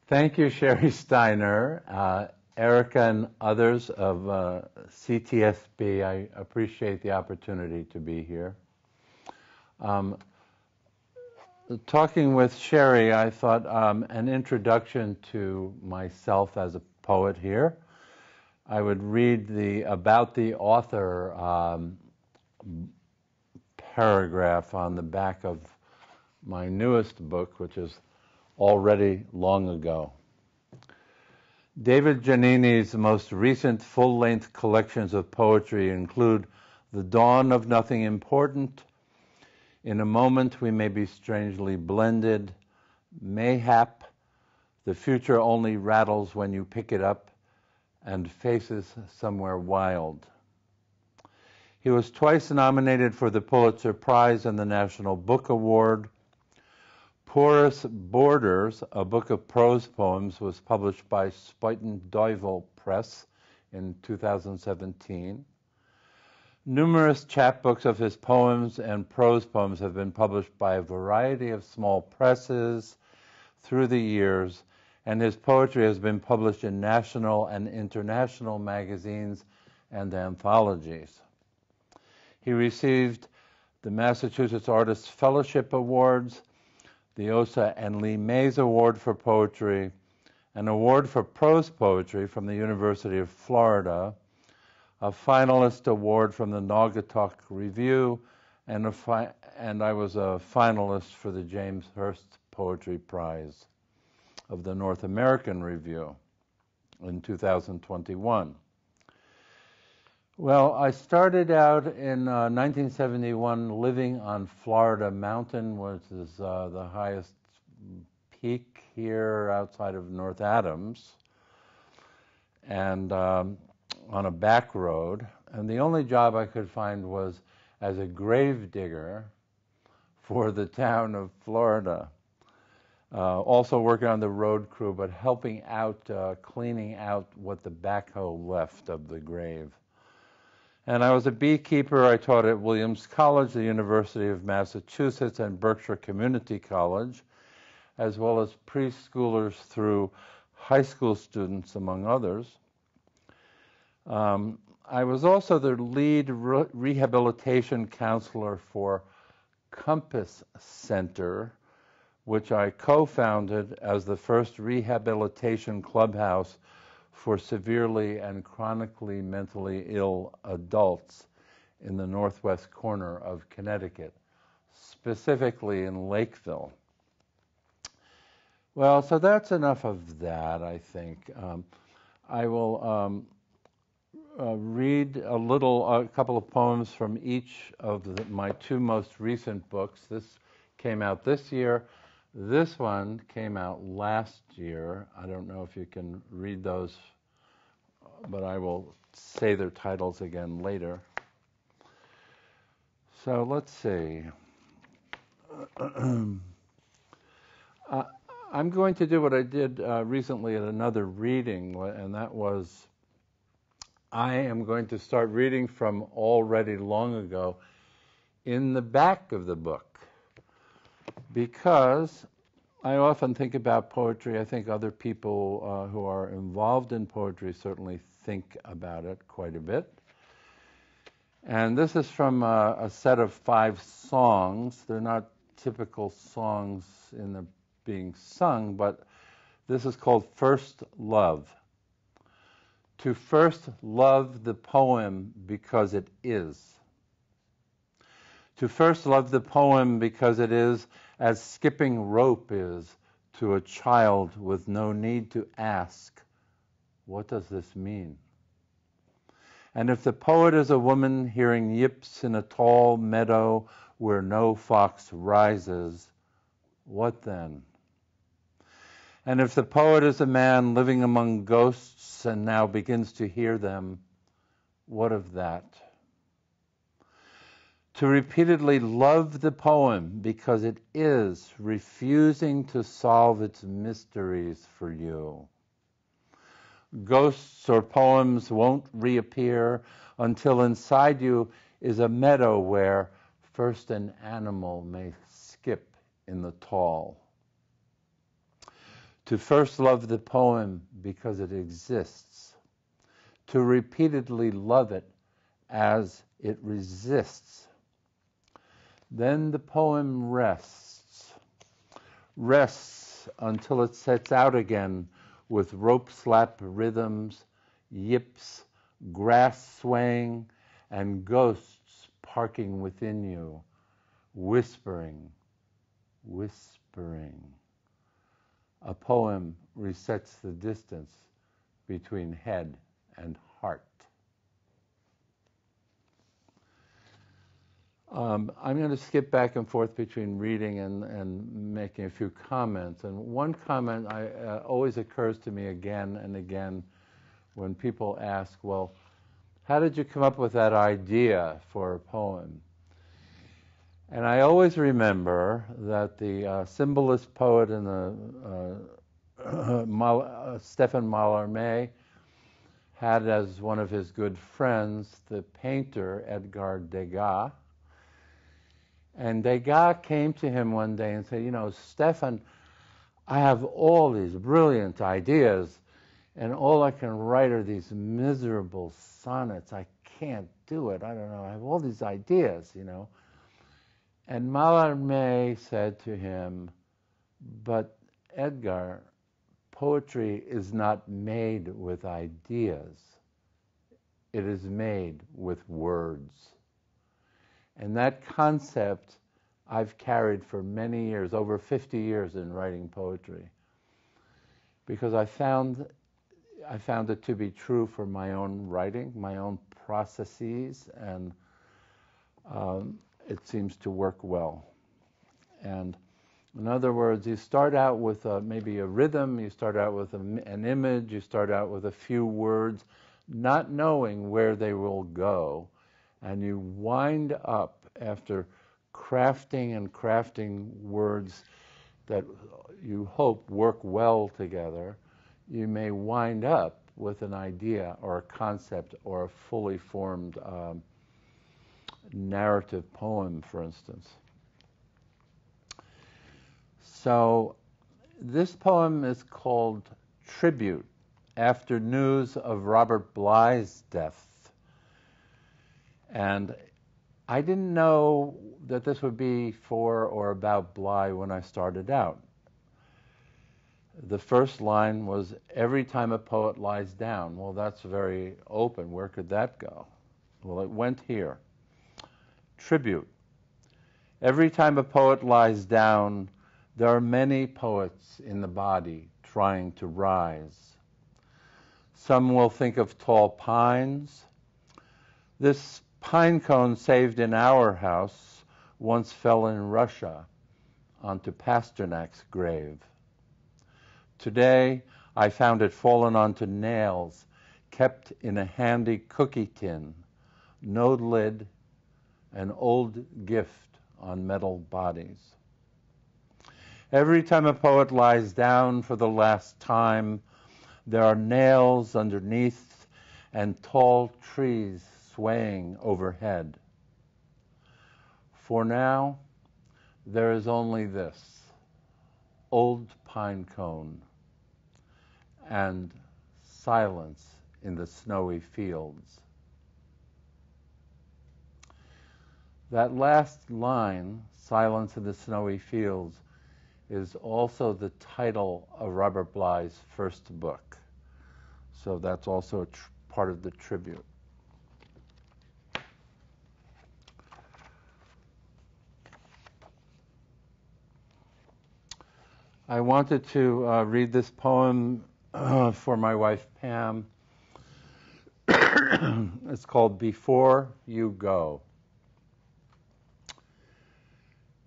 Thank you, Sherry Steiner, Erica, and others of CTSB. I appreciate the opportunity to be here. Talking with Sherry, I thought an introduction to myself as a poet here. I would read the about the author paragraph on the back of my newest book, which is already long ago. David Giannini's most recent full-length collections of poetry include The Dawn of Nothing Important, In a Moment We May Be Strangely Blended, Mayhap, The Future Only Rattles When You Pick It Up, and Faces Somewhere Wild. He was twice nominated for the Pulitzer Prize and the National Book Award. Porous Borders, a book of prose poems, was published by Spuyten Duyvil Press in 2017. Numerous chapbooks of his poems and prose poems have been published by a variety of small presses through the years, and his poetry has been published in national and international magazines and anthologies. He received the Massachusetts Artists Fellowship Awards, the Osa and Lee Mays Award for Poetry, an award for prose poetry from the University of Florida, a finalist award from the Naugatuck Review, and I was a finalist for the James Hurst Poetry Prize of the North American Review in 2021. Well, I started out in 1971 living on Florida Mountain, which is the highest peak here outside of North Adams, and on a back road. And the only job I could find was as a grave digger for the town of Florida. Also working on the road crew, but helping out, cleaning out what the backhoe left of the grave. And I was a beekeeper. I taught at Williams College, the University of Massachusetts, and Berkshire Community College, as well as preschoolers through high school students, among others. I was also the lead rehabilitation counselor for Compass Center, which I co-founded as the first rehabilitation clubhouse for severely and chronically mentally ill adults in the northwest corner of Connecticut, specifically in Lakeville. Well, so that's enough of that, I think. I will read a couple of poems from each of my two most recent books. This came out this year. This one came out last year. I don't know if you can read those, but I will say their titles again later. So let's see. I'm going to do what I did recently at another reading, and that was I am going to start reading from already long ago in the back of the book, because I often think about poetry. I think other people who are involved in poetry certainly think about it quite a bit. And this is from a set of 5 songs. They're not typical songs in the being sung, but this is called First Love. To first love the poem because it is. To first love the poem because it is as skipping rope is to a child with no need to ask, what does this mean? And if the poet is a woman hearing yips in a tall meadow where no fox rises, what then? And if the poet is a man living among ghosts and now begins to hear them, what of that? To repeatedly love the poem because it is refusing to solve its mysteries for you. Ghosts or poems won't reappear until inside you is a meadow where first an animal may skip in the tall. To first love the poem because it exists, to repeatedly love it as it resists. Then the poem rests until it sets out again with rope slap rhythms, yips, grass swaying, and ghosts parking within you, whispering, whispering. A poem resets the distance between head and heart. I'm going to skip back and forth between reading and making a few comments. And one comment always occurs to me again and again when people ask, well, how did you come up with that idea for a poem? And I always remember that the symbolist poet and Stefan Mallarmé had as one of his good friends the painter Edgar Degas. And Degas came to him one day and said, Stefan, I have all these brilliant ideas, and all I can write are these miserable sonnets. I can't do it. I don't know. I have all these ideas, And Mallarmé said to him, but Edgar, poetry is not made with ideas. It is made with words. And that concept I've carried for many years, over 50 years in writing poetry, because I found it to be true for my own writing, my own processes, and it seems to work well. And in other words, you start out with maybe a rhythm, you start out with an image, you start out with a few words, not knowing where they will go, and you wind up after crafting and crafting words that you hope work well together, you may wind up with an idea or a concept or a fully formed narrative poem, for instance. So this poem is called Tribute, after news of Robert Bly's death. And I didn't know that this would be for or about Bly when I started out. The first line was, every time a poet lies down. Well, that's very open. Where could that go? Well, it went here. Tribute. Every time a poet lies down, there are many poets in the body trying to rise. Some will think of tall pines. This pine cone saved in our house once fell in Russia onto Pasternak's grave. Today, I found it fallen onto nails, kept in a handy cookie tin, no lid, an old gift on metal bodies. Every time a poet lies down for the last time, there are nails underneath and tall trees swaying overhead. For now, there is only this, old pine cone, and silence in the snowy fields. That last line, silence in the snowy fields, is also the title of Robert Bly's first book. So that's also part of the tribute. I wanted to read this poem for my wife, Pam. It's called Before You Go.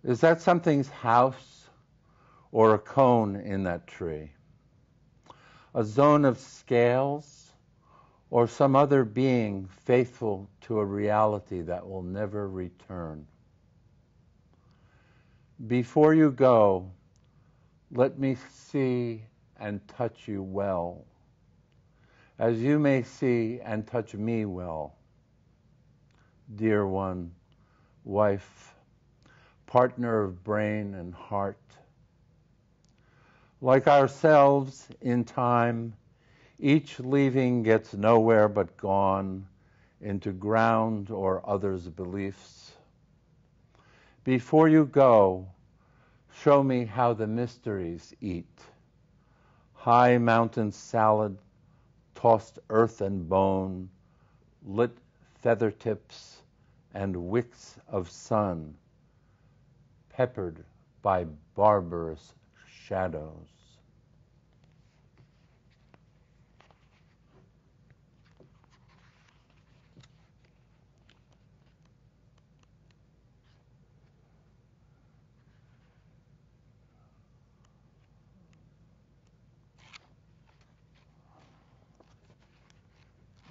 Is that something's house or a cone in that tree? A zone of scales or some other being faithful to a reality that will never return? Before you go, let me see and touch you well, as you may see and touch me well. Dear one, wife, partner of brain and heart, Like ourselves in time, each leaving gets nowhere but gone into ground or others' beliefs. Before you go, show me how the mysteries eat. High mountain salad, tossed earth and bone, lit feather tips and wicks of sun, peppered by barbarous shadows.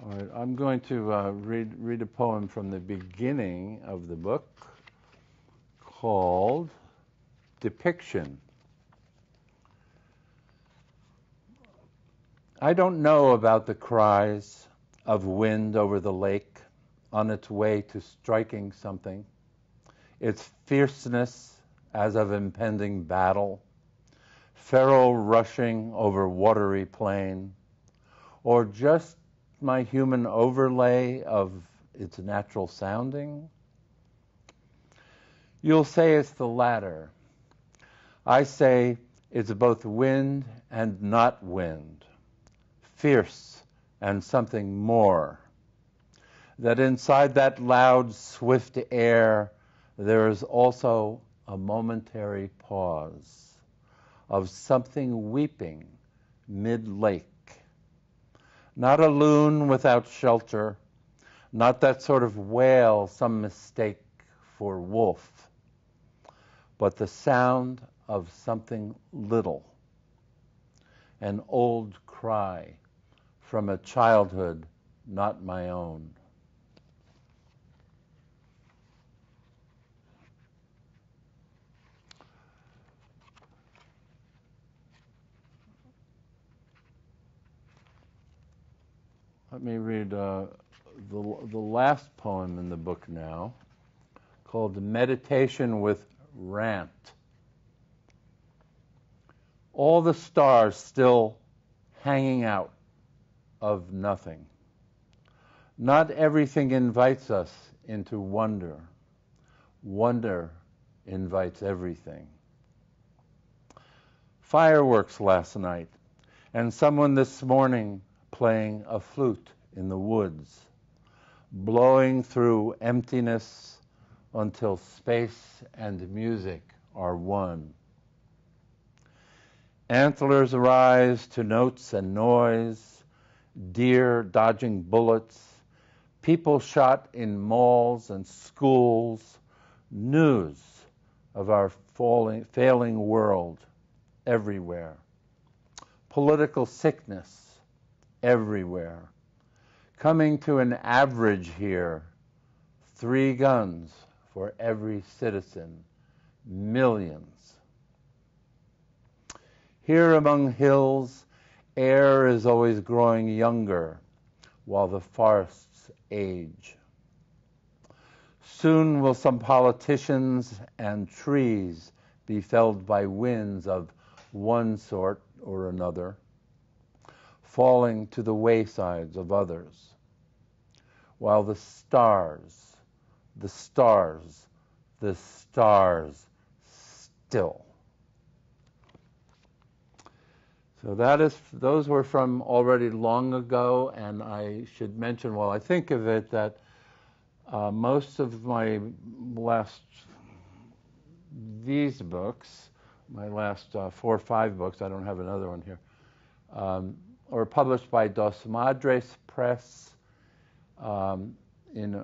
All right, I'm going to read a poem from the beginning of the book called Depiction. I don't know about the cries of wind over the lake on its way to striking something, its fierceness as of impending battle, feral rushing over watery plain, or just my human overlay of its natural sounding? You'll say it's the latter. I say it's both wind and not wind, fierce and something more, that inside that loud, swift air there is also a momentary pause of something weeping mid-lake. Not a loon without shelter, not that sort of wail some mistake for wolf, but the sound of something little, an old cry from a childhood not my own. Let me read the last poem in the book now, called Meditation with Rant. All the stars still hanging out of nothing. Not everything invites us into wonder. Wonder invites everything. Fireworks last night, and someone this morning playing a flute in the woods, blowing through emptiness until space and music are one. Antlers rise to notes and noise, deer dodging bullets, people shot in malls and schools, news of our failing world everywhere, political sickness everywhere, coming to an average here, 3 guns for every citizen, millions. Here among hills, air is always growing younger while the forests age. Soon will some politicians and trees be felled by winds of one sort or another, falling to the waysides of others, while the stars still. So those were from already long ago, and I should mention while I think of it that most of these books, my last 4 or 5 books, I don't have another one here, were published by Dos Madres Press in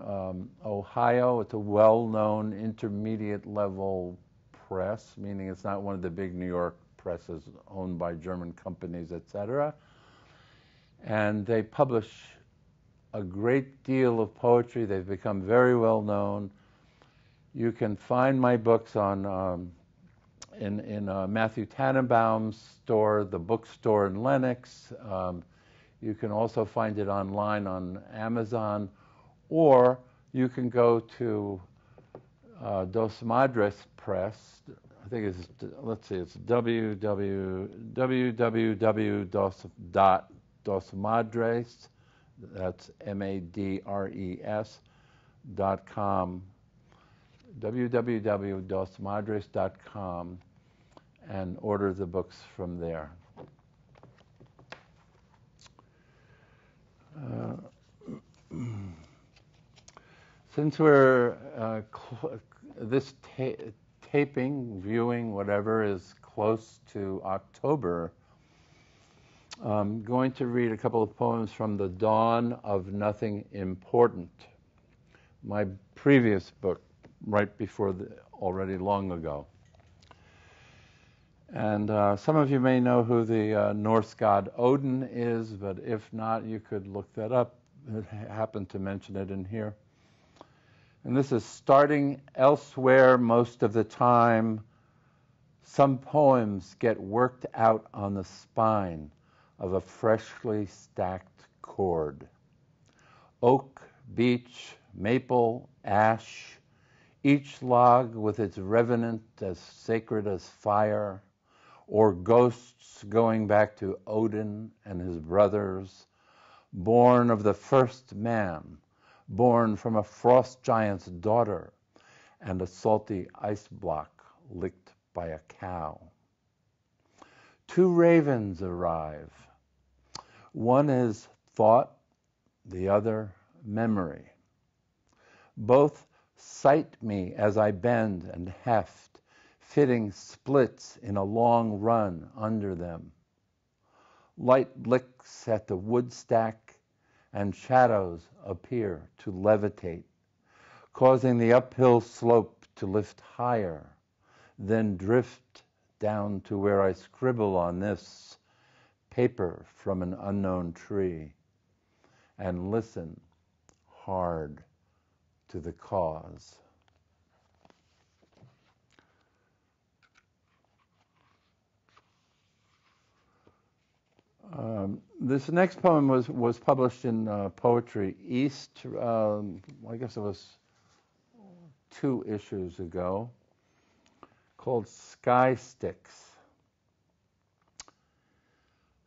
Ohio. It's a well-known intermediate level press, meaning it's not one of the big New York presses owned by German companies, etc. And they publish a great deal of poetry. They've become very well known. You can find my books on in Matthew Tannenbaum's store, the bookstore in Lenox. You can also find it online on Amazon, or you can go to Dos Madres Press, I think it's, let's see, it's www.dosmadres, that's MADRES.com, www.dosmadres.com, and order the books from there. Since we're this taping, viewing, whatever, is close to October, I'm going to read a couple of poems from The Dawn of Nothing Important, my previous book, right before already long ago. And some of you may know who the Norse god Odin is, but if not, you could look that up. I happened to mention it in here. And this is starting elsewhere most of the time. Some poems get worked out on the spine of a freshly stacked chord. Oak, beech, maple, ash, each log with its revenant as sacred as fire, or ghosts going back to Odin and his brothers, born of the first man, born from a frost giant's daughter and a salty ice block licked by a cow. Two ravens arrive. One is thought, the other memory. Both sight me as I bend and heft, fitting splits in a long run under them. Light licks at the wood stack, and shadows appear to levitate, causing the uphill slope to lift higher, then drift down to where I scribble on this paper from an unknown tree, and listen hard to the cause. This next poem was published in Poetry East, I guess it was 2 issues ago, called Sky Sticks.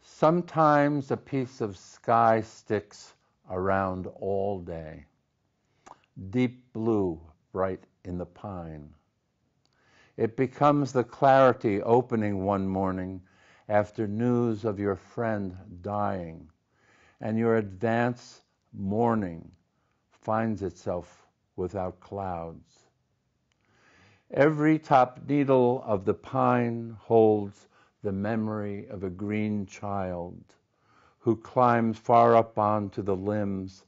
Sometimes a piece of sky sticks around all day, deep blue, bright in the pine. It becomes the clarity opening one morning after news of your friend dying, and your advance mourning finds itself without clouds. Every top needle of the pine holds the memory of a green child who climbs far up onto the limbs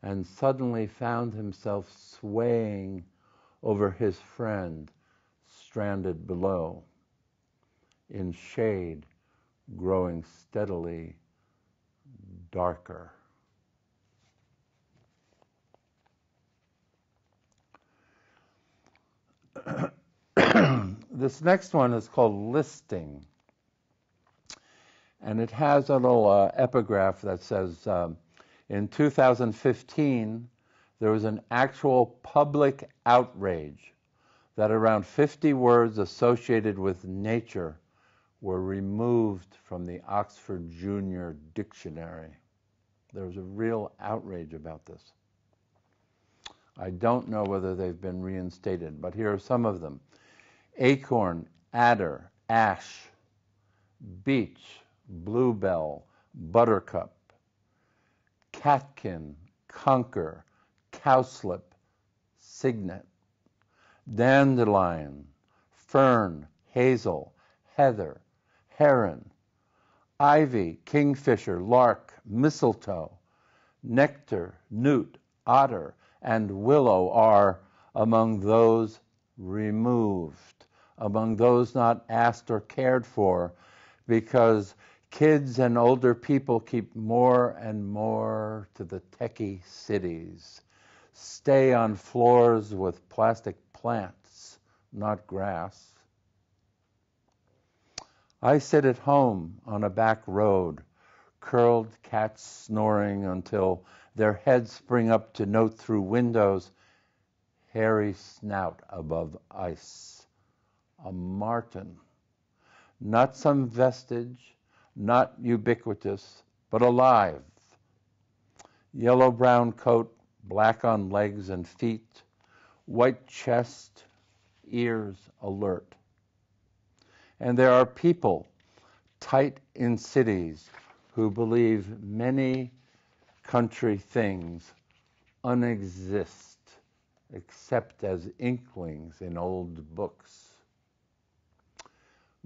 and suddenly found himself swaying over his friend stranded below, in shade growing steadily darker. This next one is called Listing, and it has a little epigraph that says, in 2015, there was an actual public outrage that around 50 words associated with nature were removed from the Oxford Junior Dictionary. There was a real outrage about this. I don't know whether they've been reinstated, but here are some of them. Acorn, adder, ash, beech, bluebell, buttercup, catkin, conker, cowslip, cygnet, dandelion, fern, hazel, heather, heron, ivy, kingfisher, lark, mistletoe, nectar, newt, otter, and willow are among those removed, among those not asked or cared for, because kids and older people keep more and more to the techie cities, stay on floors with plastic plants, not grass. I sit at home on a back road, curled cats snoring until their heads spring up to note through windows, hairy snout above ice. a martin, not some vestige, not ubiquitous, but alive. Yellow-brown coat, black on legs and feet, white chest, ears alert. And there are people tight in cities who believe many country things unexist except as inklings in old books.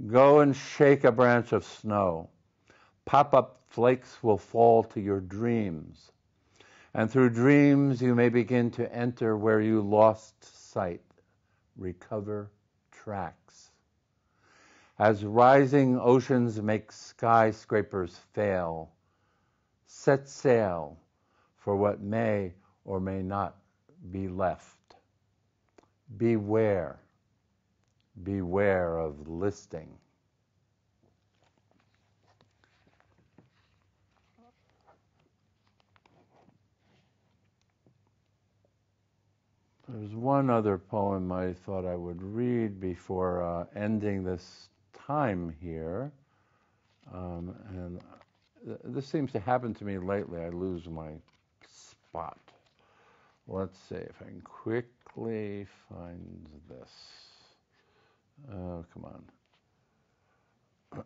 Go and shake a branch of snow. Pop-up flakes will fall to your dreams. And through dreams you may begin to enter where you lost sight, recover tracks. As rising oceans make skyscrapers fail, set sail for what may or may not be left. Beware, beware of listing. There's one other poem I thought I would read before ending this time here. And this seems to happen to me lately. I lose my spot. Let's see if I can quickly find this. Oh, come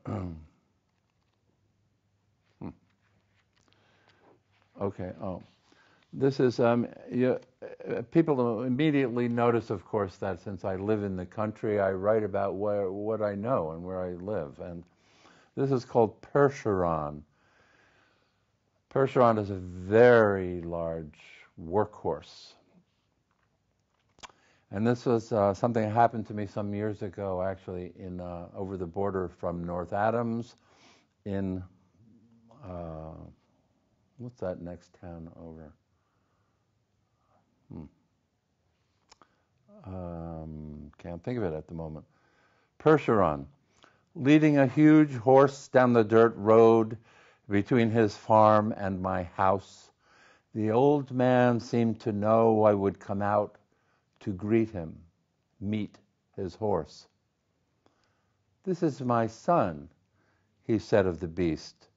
on. Okay, oh. This is, people immediately notice, of course, that since I live in the country, I write about what I know and where I live. And this is called Percheron. Percheron is a very large workhorse. And this was something that happened to me some years ago, actually, in over the border from North Adams in, what's that next town over? Can't think of it at the moment. Percheron, leading a huge horse down the dirt road between his farm and my house. The old man seemed to know I would come out to greet him, meet his horse. "This is my son," he said of the beast,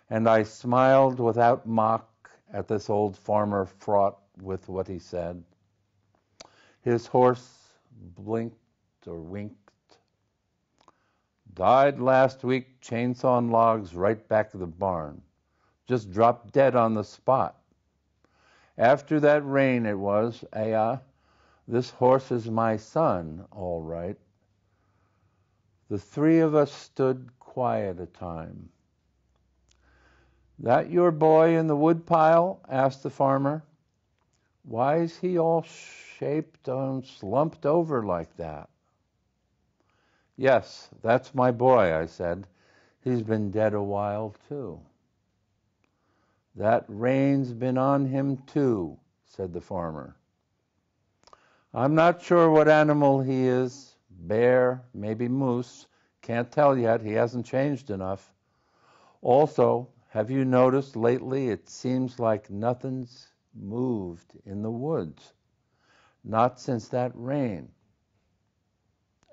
and I smiled without mock at this old farmer fraught with what he said. His horse blinked or winked. "Died last week, chainsawing logs right back of the barn. Just dropped dead on the spot. After that rain it was, this horse is my son, all right." The three of us stood quiet a time. "That your boy in the woodpile?" asked the farmer. "Why is he all shaped and slumped over like that?" "Yes, that's my boy," I said. "He's been dead a while, too." "That rain's been on him, too," said the farmer. "I'm not sure what animal he is. Bear, maybe moose. Can't tell yet. He hasn't changed enough. Also, have you noticed lately it seems like nothing's moved in the woods? Not since that rain."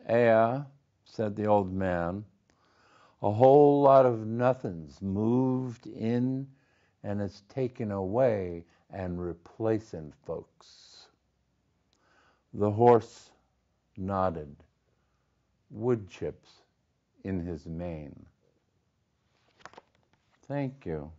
"Yeah," said the old man. "A whole lot of nothing's moved in and it's taken away and replacing folks." The horse nodded, wood chips in his mane. Thank you.